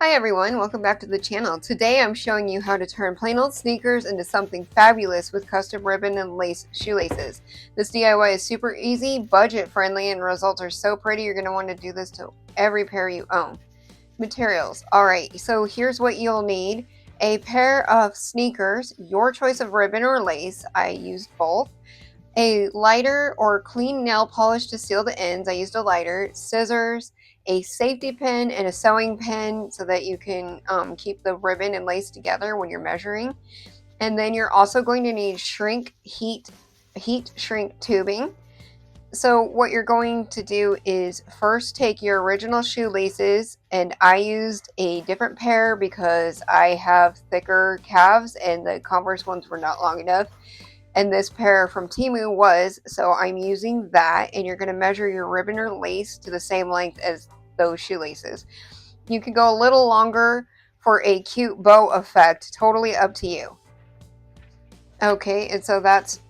Hi everyone, welcome back to the channel. Today I'm showing you how to turn plain old sneakers into something fabulous with custom ribbon and lace shoelaces. This DIY is super easy, budget friendly, and results are so pretty you're going to want to do this to every pair you own. Materials. Alright, so here's what you'll need. A pair of sneakers, your choice of ribbon or lace. I used both. A lighter or clean nail polish to seal the ends. I used a lighter, scissors, a safety pin, and a sewing pin so that you can keep the ribbon and lace together when you're measuring. And then you're also going to need heat shrink tubing. So what you're going to do is first take your original shoelaces, and I used a different pair because I have thicker calves and the Converse ones were not long enough. And this pair from Temu was, so I'm using that, and you're going to measure your ribbon or lace to the same length as those shoelaces. You can go a little longer for a cute bow effect, totally up to you. Okay, and so that's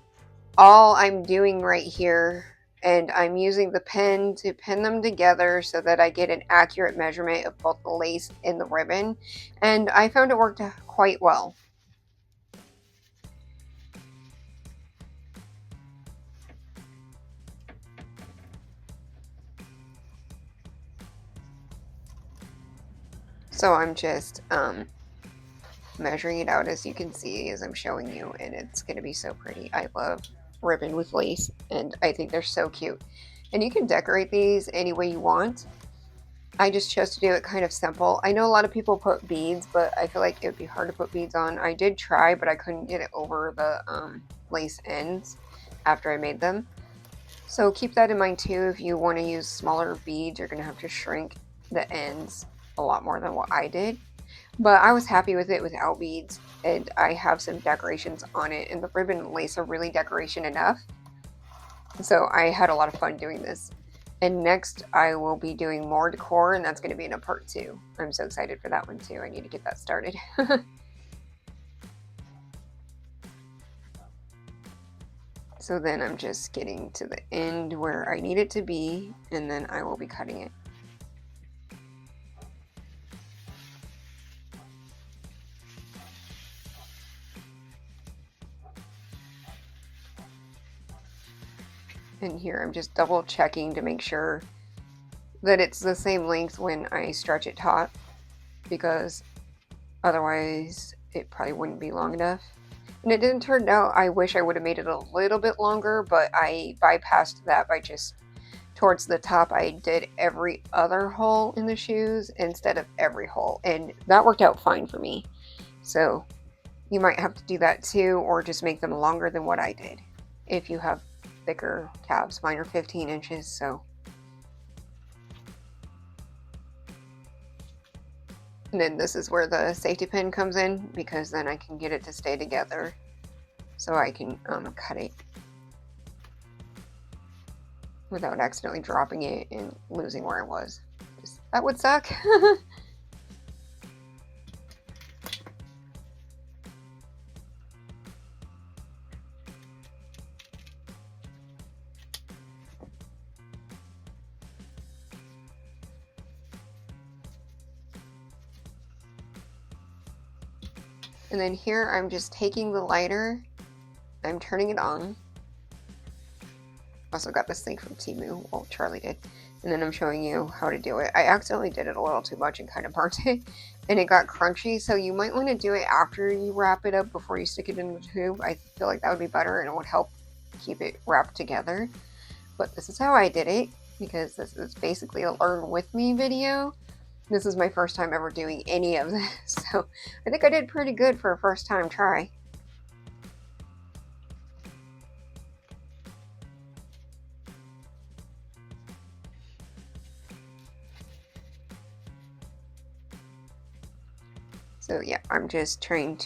all I'm doing right here, and I'm using the pen to pin them together so that I get an accurate measurement of both the lace and the ribbon, and I found it worked quite well. So I'm just measuring it out, as you can see, as I'm showing you, and it's going to be so pretty. I love ribbon with lace, and I think they're so cute. And you can decorate these any way you want. I just chose to do it kind of simple. I know a lot of people put beads, but I feel like it would be hard to put beads on. I did try, but I couldn't get it over the lace ends after I made them. So keep that in mind too. If you want to use smaller beads, you're going to have to shrink the ends a lot more than what I did. But I was happy with it without beads, and I have some decorations on it, and the ribbon and lace are really decoration enough. So I had a lot of fun doing this. And next I will be doing more decor, and that's going to be in a part 2. I'm so excited for that one too. I need to get that started. So then I'm just getting to the end where I need it to be, and then I will be cutting it. And here I'm just double checking to make sure that it's the same length when I stretch it taut, because otherwise it probably wouldn't be long enough. And it didn't turn out, I wish I would have made it a little bit longer, but I bypassed that by just towards the top I did every other hole in the shoes instead of every hole, and that worked out fine for me. So you might have to do that too, or just make them longer than what I did if you have thicker calves. Mine are 15 inches, so. And then this is where the safety pin comes in, because then I can get it to stay together so I can cut it without accidentally dropping it and losing where it was. That would suck. And then here I'm just taking the lighter, I'm turning it on. Also got this thing from Temu, well, Charlie did. And then I'm showing you how to do it. I accidentally did it a little too much and kind of burnt it, and it got crunchy, so you might want to do it after you wrap it up before you stick it in the tube. I feel like that would be better, and it would help keep it wrapped together. But this is how I did it, because this is basically a learn with me video. This is my first time ever doing any of this, so I think I did pretty good for a first time try. So yeah, I'm taking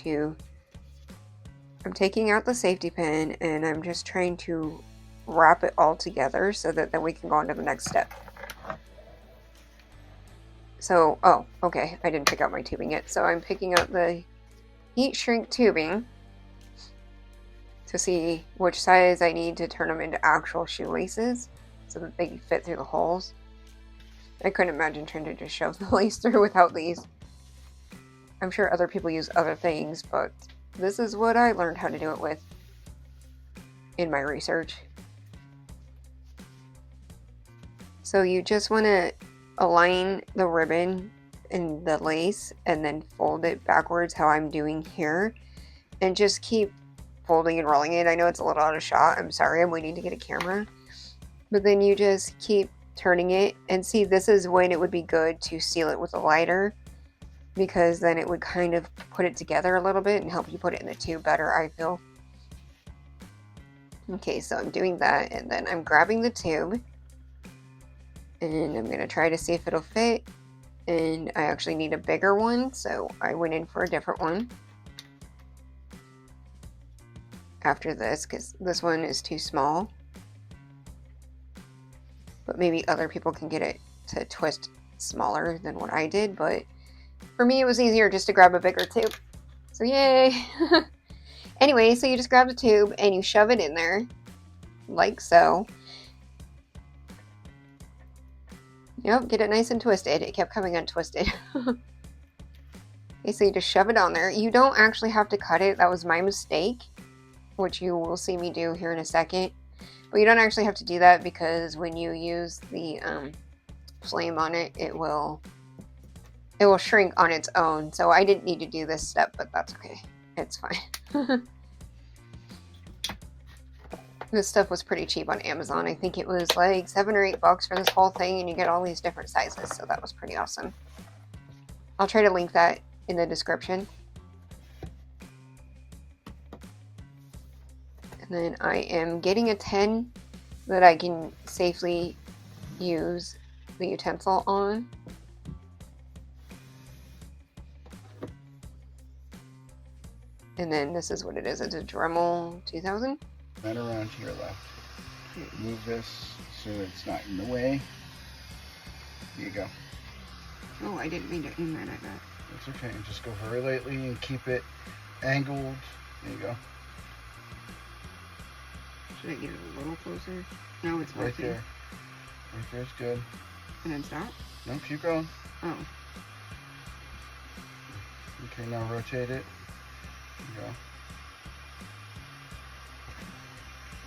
out the safety pin, and I'm just trying to wrap it all together so that then we can go on to the next step. So, oh, okay, I didn't pick out my tubing yet. So I'm picking out the heat shrink tubing to see which size I need to turn them into actual shoelaces so that they fit through the holes. I couldn't imagine trying to just shove the lace through without these. I'm sure other people use other things, but this is what I learned how to do it with in my research. So you just want to align the ribbon and the lace and then fold it backwards how I'm doing here, and just keep folding and rolling it. I know it's a little out of shot. I'm sorry, I'm waiting to get a camera. But then you just keep turning it, and see, this is when it would be good to seal it with a lighter, because then it would kind of put it together a little bit and help you put it in the tube better, I feel. Okay, so I'm doing that, and then I'm grabbing the tube, and I'm going to try to see if it'll fit. And I actually need a bigger one, so I went in for a different one after this, because this one is too small. But maybe other people can get it to twist smaller than what I did, but for me it was easier just to grab a bigger tube. So yay! Anyway, so you just grab the tube and you shove it in there, like so. Yep, get it nice and twisted. It kept coming untwisted. Okay, so you just shove it on there. You don't actually have to cut it. That was my mistake, which you will see me do here in a second. But you don't actually have to do that, because when you use the flame on it, it will shrink on its own. So I didn't need to do this step, but that's okay. It's fine. This stuff was pretty cheap on Amazon. I think it was like $7 or $8 for this whole thing, and you get all these different sizes, so that was pretty awesome. I'll try to link that in the description. And then I am getting a tin that I can safely use the utensil on. And then this is what it is. It's a Drimmel 2000. Right around to your left. Move this so it's not in the way. There you go. Oh, I didn't mean to aim that at that. It's okay. Just go very lightly and keep it angled. There you go. Should I get it a little closer? No, it's right there. Right there's good. And then stop? No, keep going. Oh. Okay, now rotate it. There you go.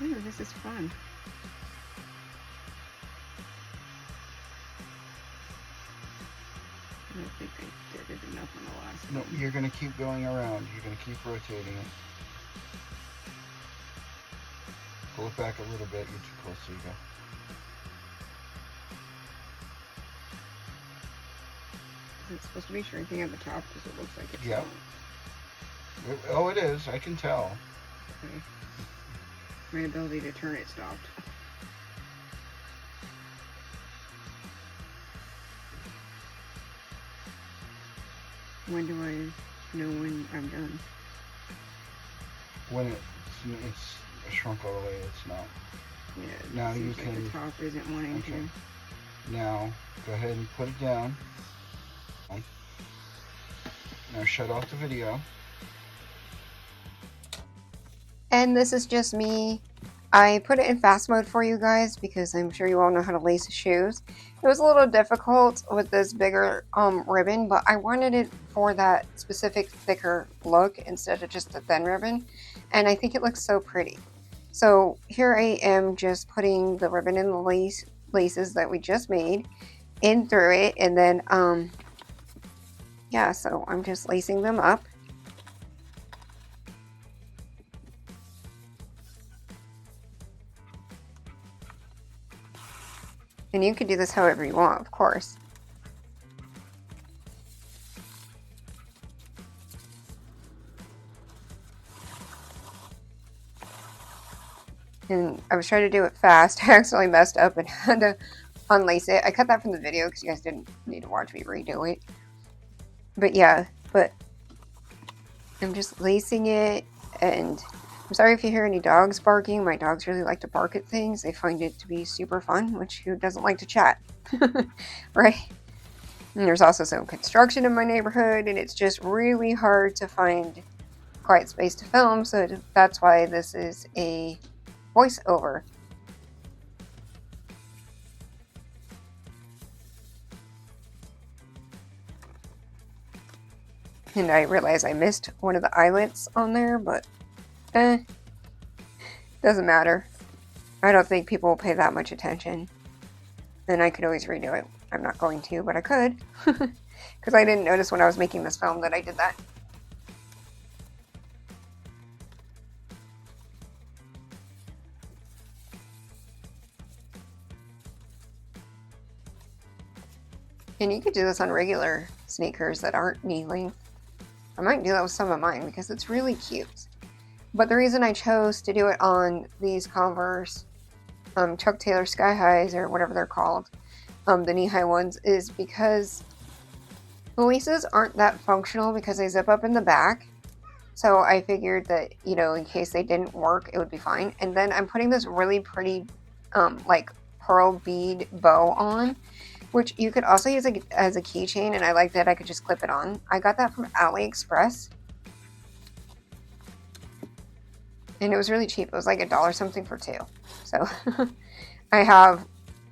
Ooh, this is fun. I don't think I did enough on the last one. No, you're going to keep going around. You're going to keep rotating it. Pull it back a little bit. You're too close. There you go. Is it supposed to be shrinking at the top because it looks like it's not? Oh, it is. I can tell. Okay. My ability to turn it stopped. When do I know when I'm done? When it's shrunk all the way, it's not. Yeah. Now you can. Like the top isn't wanting to. Now go ahead and put it down. Now shut off the video. And this is just me. I put it in fast mode for you guys because I'm sure you all know how to lace shoes. It was a little difficult with this bigger ribbon, but I wanted it for that specific thicker look instead of just the thin ribbon. And I think it looks so pretty. So here I am just putting the ribbon and the laces that we just made in through it. And then, yeah, so I'm just lacing them up. And you can do this however you want, of course. And I was trying to do it fast. I accidentally messed up and had to unlace it. I cut that from the video because you guys didn't need to watch me redo it. But yeah, I'm just lacing it, and I'm sorry if you hear any dogs barking. My dogs really like to bark at things. They find it to be super fun, which who doesn't like to chat, right? And there's also some construction in my neighborhood, and it's just really hard to find quiet space to film, so that's why this is a voiceover. And I realized I missed one of the eyelets on there, but doesn't matter. I don't think people will pay that much attention. And I could always redo it. I'm not going to, but I could. Because I didn't notice when I was making this film that I did that. And you could do this on regular sneakers that aren't knee length. I might do that with some of mine because it's really cute. But the reason I chose to do it on these Converse Chuck Taylor Sky Highs, or whatever they're called, the knee-high ones, is because the laces aren't that functional because they zip up in the back. So I figured that, you know, in case they didn't work, it would be fine. And then I'm putting this really pretty like pearl bead bow on, which you could also use as a keychain, and I like that I could just clip it on. I got that from AliExpress. And it was really cheap. It was like $1 something for 2. So I have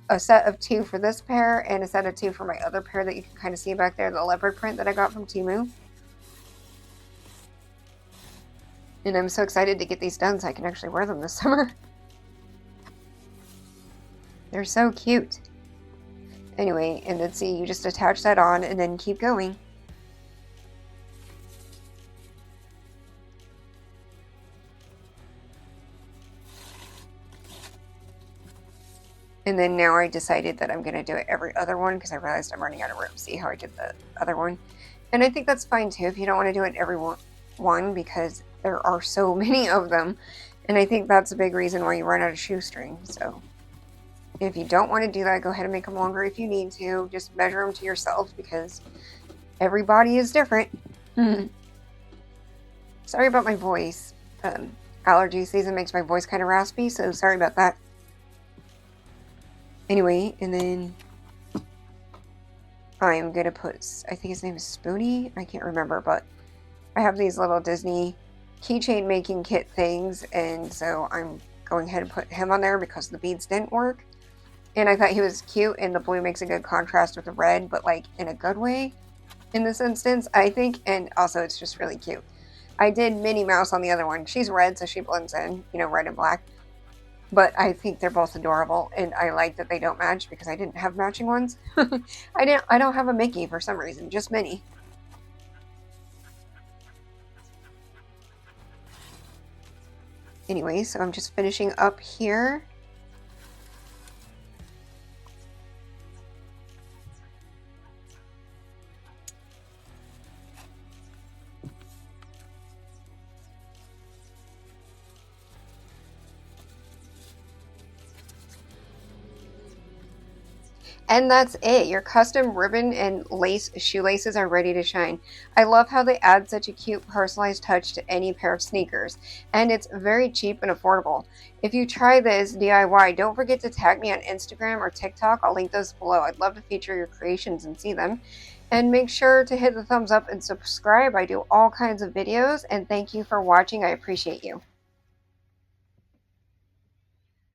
a set of 2 for this pair and a set of 2 for my other pair that you can kind of see back there, the leopard print that I got from Temu. And I'm so excited to get these done so I can actually wear them this summer. They're so cute. Anyway, and then see, you just attach that on and then keep going. And then now I decided that I'm going to do it every other one because I realized I'm running out of room. See how I did the other one? And I think that's fine too if you don't want to do it every one because there are so many of them. And I think that's a big reason why you run out of shoestring. So if you don't want to do that, go ahead and make them longer if you need to. Just measure them to yourself because every body is different. Sorry about my voice. Allergy season makes my voice kind of raspy, so sorry about that. Anyway, and then I'm going to put, I think his name is Spoonie. I can't remember, but I have these little Disney keychain making kit things, and so I'm going ahead and put him on there because the beads didn't work. And I thought he was cute, and the blue makes a good contrast with the red, but like in a good way in this instance, I think. And also it's just really cute. I did Minnie Mouse on the other one. She's red, so she blends in, you know, red and black. But I think they're both adorable, and I like that they don't match because I didn't have matching ones. I don't have a Mickey for some reason, just Minnie. Anyway, so I'm just finishing up here. And that's it. Your custom ribbon and lace shoelaces are ready to shine. I love how they add such a cute personalized touch to any pair of sneakers. And it's very cheap and affordable. If you try this DIY, don't forget to tag me on Instagram or TikTok. I'll link those below. I'd love to feature your creations and see them. And make sure to hit the thumbs up and subscribe. I do all kinds of videos. And thank you for watching. I appreciate you.